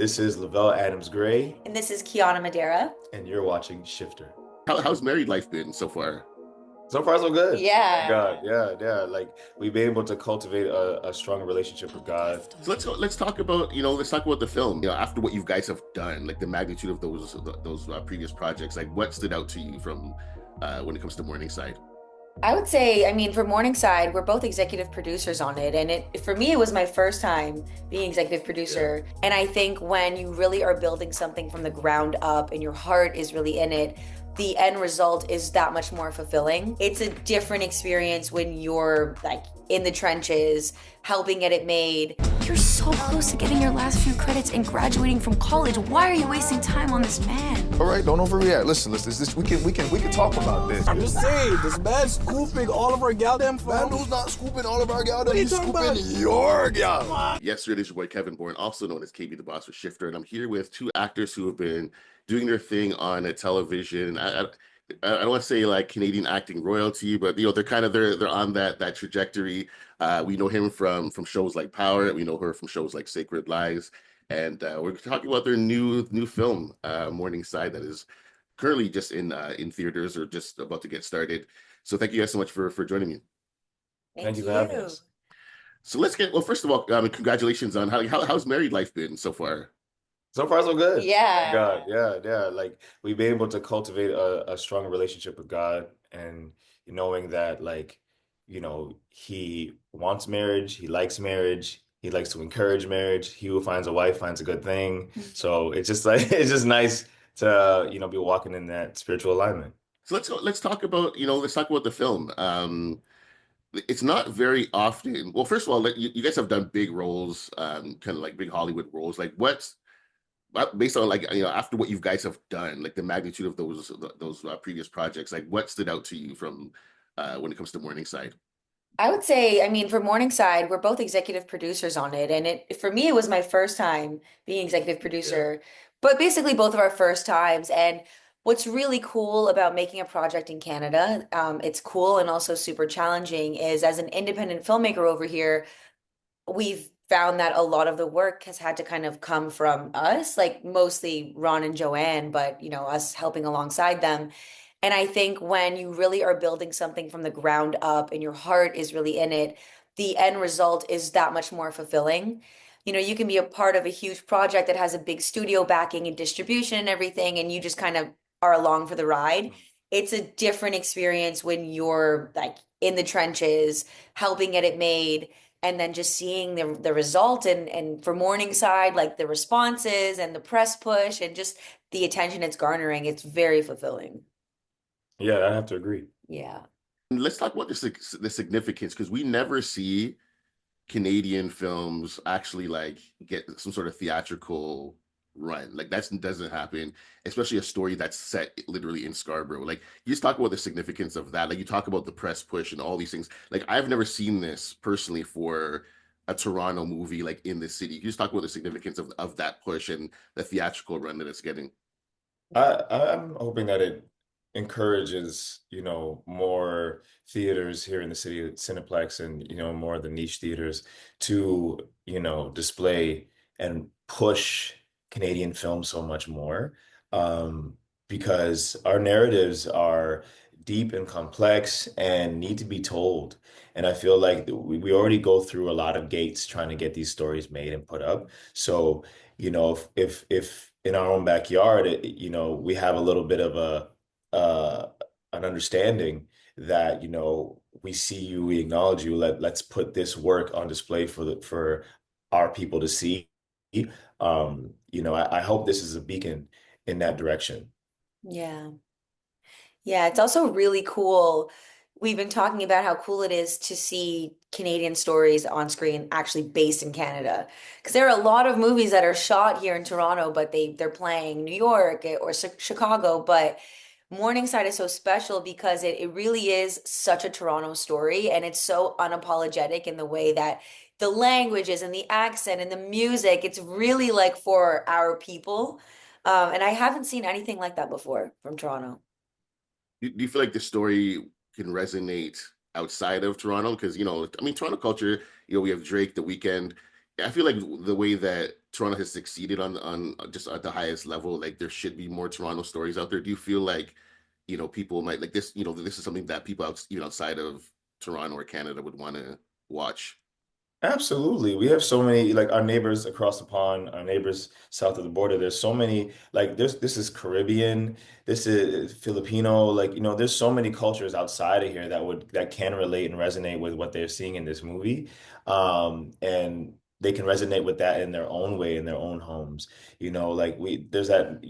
This is Lovell Adams Gray, And this is Kiana Madeira. and you're watching Shifter. How's married life been so far? So far, so good. Thank Yeah. God. Yeah, yeah. Like we've been able to cultivate a strong relationship with God. So let's talk about let's talk about the film. After what you guys have done, like the magnitude of those previous projects, like what stood out to you from when it comes to Morningside? I would say, for Morningside, we're both executive producers on it. And for me, it was my first time being executive Yeah. producer. And I think when you really are building something from the ground up and your heart is really in it, the end result is that much more fulfilling. It's a different experience when you're like in the trenches, helping get it made. You're so close to getting your last few credits and graduating from college. Why are you wasting time on this man? All right, don't overreact. Listen, we can talk about this. I'm just saying, this man scooping all of our goddamn Man, fun. who's not scooping all of our gal? What are you He's talking scooping about? your gal. Yesterday, it's your boy Kevin Bourne, also known as KB the Boss with Shifter, and I'm here with two actors who have been doing their thing on a television. I don't want to say like Canadian acting royalty, but they're on that trajectory. We know him from shows like Power. We know her from shows like Sacred Lies, and we're talking about their new film, Morningside, that is currently just in theaters or just about to get started. So thank you guys so much for joining me. Thank Thank you for having you. us. So well, first of all, congratulations on how's married life been so far? So far, so good. Thank Yeah. God. Yeah, yeah. Like we've been able to cultivate a strong relationship with God, and knowing that, like, He wants marriage, He likes to encourage marriage. He who finds a wife finds a good thing. So it's just like it's just nice to be walking in that spiritual alignment. So let's talk about the film. It's not very often. Well, first of all, like, you guys have done big roles, kind of like big Hollywood roles. Like, based on like after what you guys have done, like the magnitude of those previous projects, like what stood out to you from when it comes to Morningside? I would say, for Morningside, we're both executive producers on it. And for me, it was my first time being executive Yeah. producer, but basically both of our first times. And what's really cool about making a project in Canada, it's cool and also super challenging, is as an independent filmmaker over here, we've found that a lot of the work has had to kind of come from us, like mostly Ron and Joanne, but us helping alongside them. And I think when you really are building something from the ground up and your heart is really in it, the end result is that much more fulfilling. You can be a part of a huge project that has a big studio backing and distribution and everything, and you just kind of are along for the ride. It's a different experience when you're like in the trenches, helping get it made, and then just seeing the result, and for Morningside, like the responses and the press push and just the attention it's garnering, it's very fulfilling. Yeah, I have to agree. Yeah. And let's talk about the significance because we never see Canadian films actually like get some sort of theatrical run. Like that doesn't happen, especially a story that's set literally in Scarborough. Like you just talk about the significance of that. Like you talk about the press push and all these things. Like I've never seen this personally for a Toronto movie like in the city. You just talk about the significance of that push and the theatrical run that it's getting. I'm hoping that it encourages, more theaters here in the city, Cineplex, and, more of the niche theaters to, display and push Canadian film so much more. Um, because our narratives are deep and complex and need to be told. And I feel like we already go through a lot of gates trying to get these stories made and put up. So, if in our own backyard, we have a little bit of uh, an understanding that, we see you, we acknowledge you. Let's put this work on display for our people to see. I hope this is a beacon in that direction. Yeah. Yeah, it's also really cool. We've been talking about how cool it is to see Canadian stories on screen actually based in Canada. Because there are a lot of movies that are shot here in Toronto, but they're playing New York or Chicago. But Morningside is so special because it really is such a Toronto story, and it's so unapologetic in the way that the languages and the accent and the music, it's really like for our people. And I haven't seen anything like that before from Toronto. Do you feel like the story can resonate outside of Toronto? Because Toronto culture. We have Drake, The Weekend. I feel like the way that Toronto has succeeded on just at the highest level, like there should be more Toronto stories out there. Do you feel like, people might like this, this is something that people even outside of Toronto or Canada would want to watch? Absolutely. We have so many, like our neighbors across the pond, our neighbors south of the border. There's so many, like this is Caribbean, this is Filipino, like, there's so many cultures outside of here that can relate and resonate with what they're seeing in this movie. And they can resonate with that in their own way, in their own homes. Like there's that,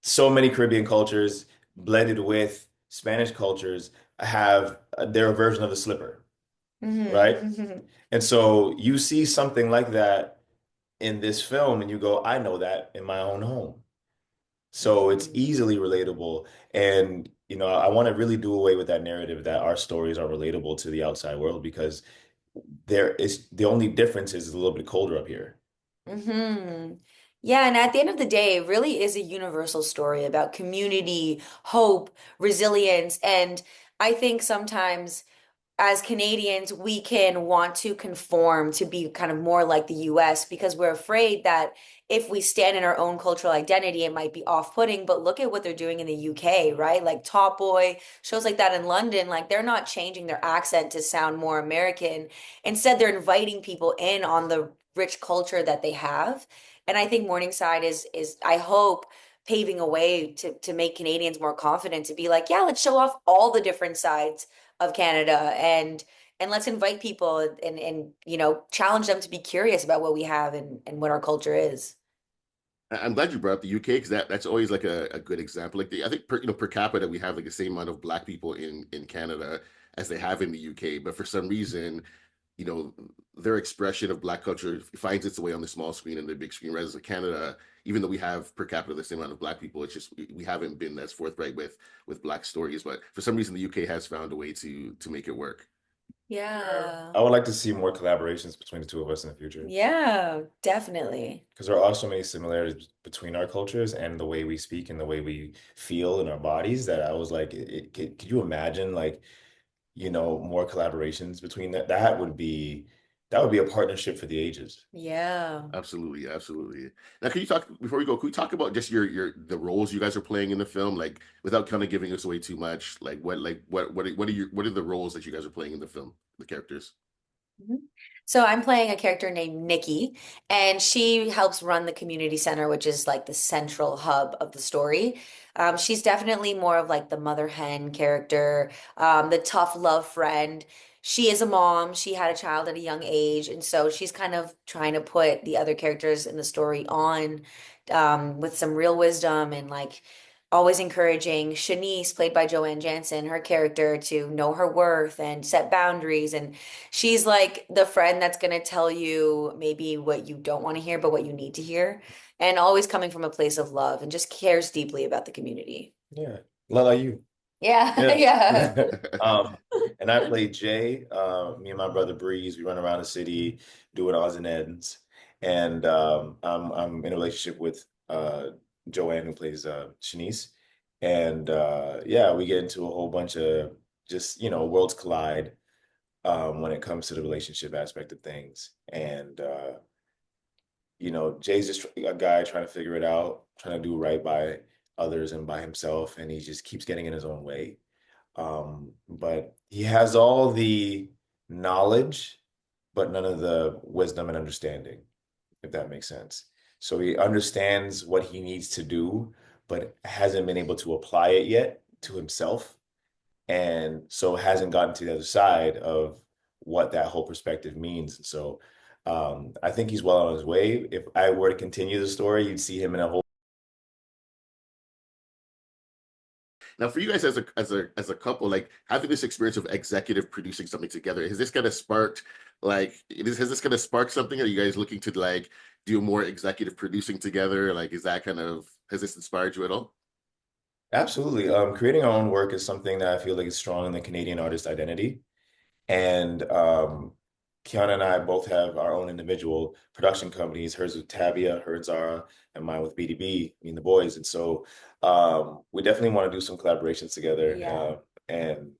so many Caribbean cultures blended with Spanish cultures have their version of the slipper, right? Hmm. And so you see something like that in this film and you go, I know that in my own home. So it's easily relatable. And, I want to really do away with that narrative that our stories are relatable to the outside world because the only difference is it's a little bit colder up here. Hmm. Yeah, and at the end of the day, it really is a universal story about community, hope, resilience, and I think sometimes as Canadians, we can want to conform to be kind of more like the US because we're afraid that if we stand in our own cultural identity, it might be off-putting. But look at what they're doing in the UK, right? Like Top Boy, shows like that in London, like they're not changing their accent to sound more American. Instead, they're inviting people in on the rich culture that they have. And I think Morningside is I hope paving a way to make Canadians more confident to be like, yeah, let's show off all the different sides of Canada and let's invite people and challenge them to be curious about what we have and what our culture is. I'm glad you brought up the UK because that's always like a good example. Like I think per capita we have like the same amount of Black people in Canada as they have in the UK, but for some reason, you know, their expression of Black culture finds its way on the small screen and the big screen. Whereas in Canada, even though we have per capita the same amount of Black people, it's just we haven't been as forthright with Black stories. But for some reason, the UK has found a way to make it work. Yeah. I would like to see more collaborations between the two of us in the future Yeah, definitely. because there are so many similarities between our cultures and the way we speak and the way we feel in our bodies that I was like, could you imagine like, more collaborations between that? That would be a partnership for the ages. Yeah. Absolutely, absolutely. Now, can you talk before we go? Can we talk about just your the roles you guys are playing in the film, like without kind of giving us away too much? What are the roles that you guys are playing in the film, the characters? Mhm. So I'm playing a character named Nikki, and she helps run the community center, which is like the central hub of the story. She's definitely more of like the mother hen character, the tough love friend. She is a mom. She had a child at a young age, and so she's kind of trying to put the other characters in the story on, with some real wisdom and like always encouraging Shanice, played by Joanne Jansen, her character to know her worth and set boundaries. And she's like the friend that's going to tell you maybe what you don't want to hear, but what you need to hear. And always coming from a place of love and just cares deeply about the community. Yeah. Like you. Yeah, Yeah. yeah. Um, and I play Jay. Me and my brother Breeze, we run around the city doing odds and ends. And I'm in a relationship with Joanne, who plays Shanice. And yeah, we get into a whole bunch of just, worlds collide when it comes to the relationship aspect of things. And Jay's just a guy trying to figure it out, trying to do right by others and by himself, and he just keeps getting in his own way. But he has all the knowledge, but none of the wisdom and understanding, if that makes sense. So he understands what he needs to do, but hasn't been able to apply it yet to himself. And so hasn't gotten to the other side of what that whole perspective means. So I think he's well on his way. If I were to continue the story, you'd see him in a whole. Now, for you guys as a couple, like having this experience of executive producing something together, has this kind of sparked has this kind of sparked something? Are you guys looking to like do more executive producing together? Like, is that kind of has this inspired you at all? Absolutely. Creating our own work is something that I feel like is strong in the Canadian artist identity. And Kiana and I both have our own individual production companies, hers with Tabia, her and Zara, and mine with BDB, me and the boys. And so we definitely want to do some collaborations together. Yeah. And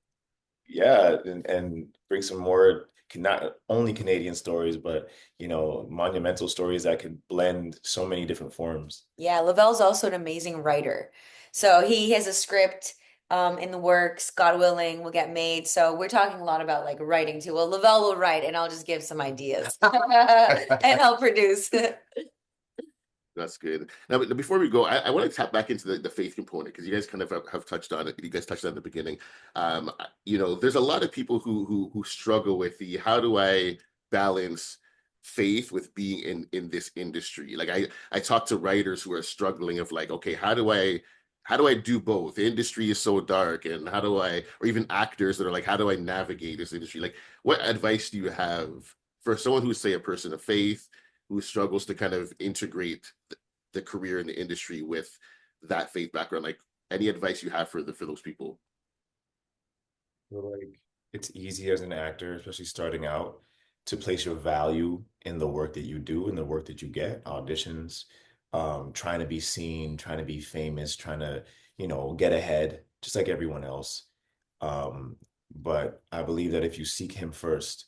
yeah, and bring some more not only Canadian stories, but monumental stories that could blend so many different forms. Yeah, Lovell's also an amazing writer. So he has a script in the works, God willing, will get made. So we're talking a lot about like writing too. Well, Lovell will write and I'll just give some ideas and I'll produce. That's good. Now, but before we go, I want to tap back into the faith component because you guys kind of have touched on it. You guys touched on it at the beginning. There's a lot of people who struggle with the how do I balance faith with being in this industry. Like I talk to writers who are struggling of like, okay, how do I do both? The industry is so dark, and or even actors that are like, how do I navigate this industry? Like, what advice do you have for someone who's, say, a person of faith who struggles to kind of integrate the career in the industry with that faith background? Like, any advice you have for those people? Like, it's easy as an actor, especially starting out, to place your value in the work that you do and the work that you get, auditions, trying to be seen, trying to be famous, trying to, get ahead, just like everyone else. But I believe that if you seek him first,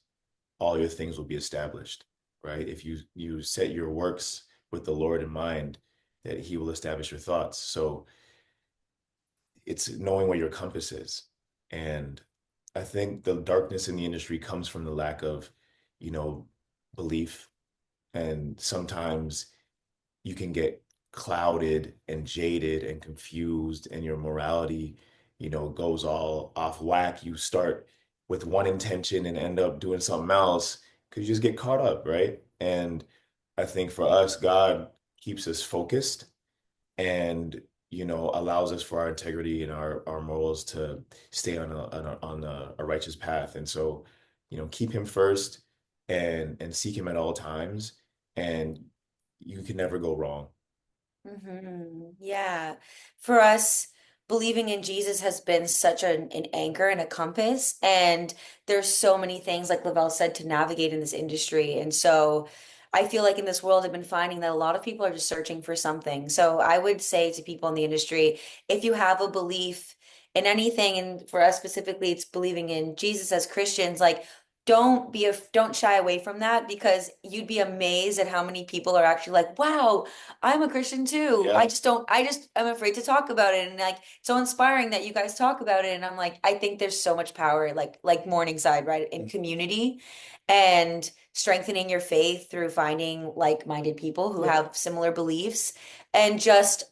all your things will be established, right? If you set your works with the Lord in mind, that he will establish your thoughts. So it's knowing where your compass is. And I think the darkness in the industry comes from the lack of, you know, belief. And sometimes you can get clouded and jaded and confused, and your morality, goes all off whack. You start with one intention and end up doing something else because you just get caught up, right? And I think for us, God keeps us focused and allows us for our integrity and our morals to stay on a righteous path. And so, keep him first and seek him at all times, and you can never go wrong. Yeah. For us, believing in Jesus has been such an anchor and a compass. And there's so many things, like Lavelle said, to navigate in this industry. And so I feel like in this world, I've been finding that a lot of people are just searching for something. So I would say to people in the industry, if you have a belief in anything, and for us specifically, it's believing in Jesus as Christians, like don't shy away from that, because you'd be amazed at how many people are actually like, wow, I'm a Christian too. Yeah. I'm afraid to talk about it. And like, so inspiring that you guys talk about it. And I'm like, I think there's so much power, like Morningside, right? In community and strengthening your faith through finding like-minded people who have similar beliefs, and just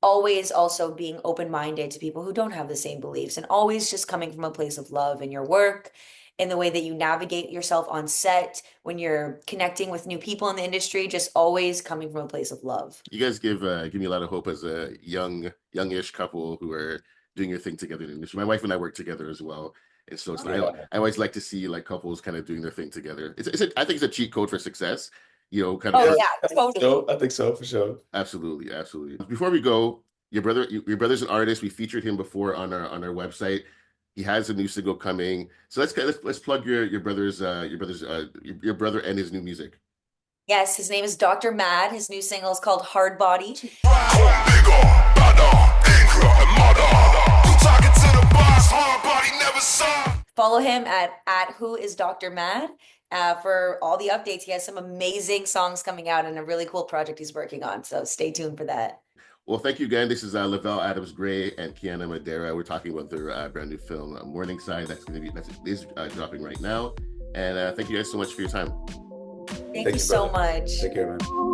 always also being open-minded to people who don't have the same beliefs, and always just coming from a place of love in your work, in the way that you navigate yourself on set, when you're connecting with new people in the industry, just always coming from a place of love. You guys give me a lot of hope as a youngish couple who are doing your thing together in the industry. My wife and I work together as well. And so I always like to see like couples kind of doing their thing together. I think it's a cheat code for success, kind of. Oh yeah, totally. So I think so, for sure. Absolutely, absolutely. Before we go, your brother's an artist. We featured him before on our website. He has a new single coming. So let's plug your brother and his new music. Yes, his name is Dr. Mad. His new single is called Hard Body. Follow him at Who is Dr. Mad for all the updates. He has some amazing songs coming out and a really cool project he's working on. So stay tuned for that. Well, thank you again. This is Lovell Adams Gray and Kiana Madeira. We're talking about their brand new film, Morningside. That is dropping right now. And thank you guys so much for your time. Thank you so much. Take care, man.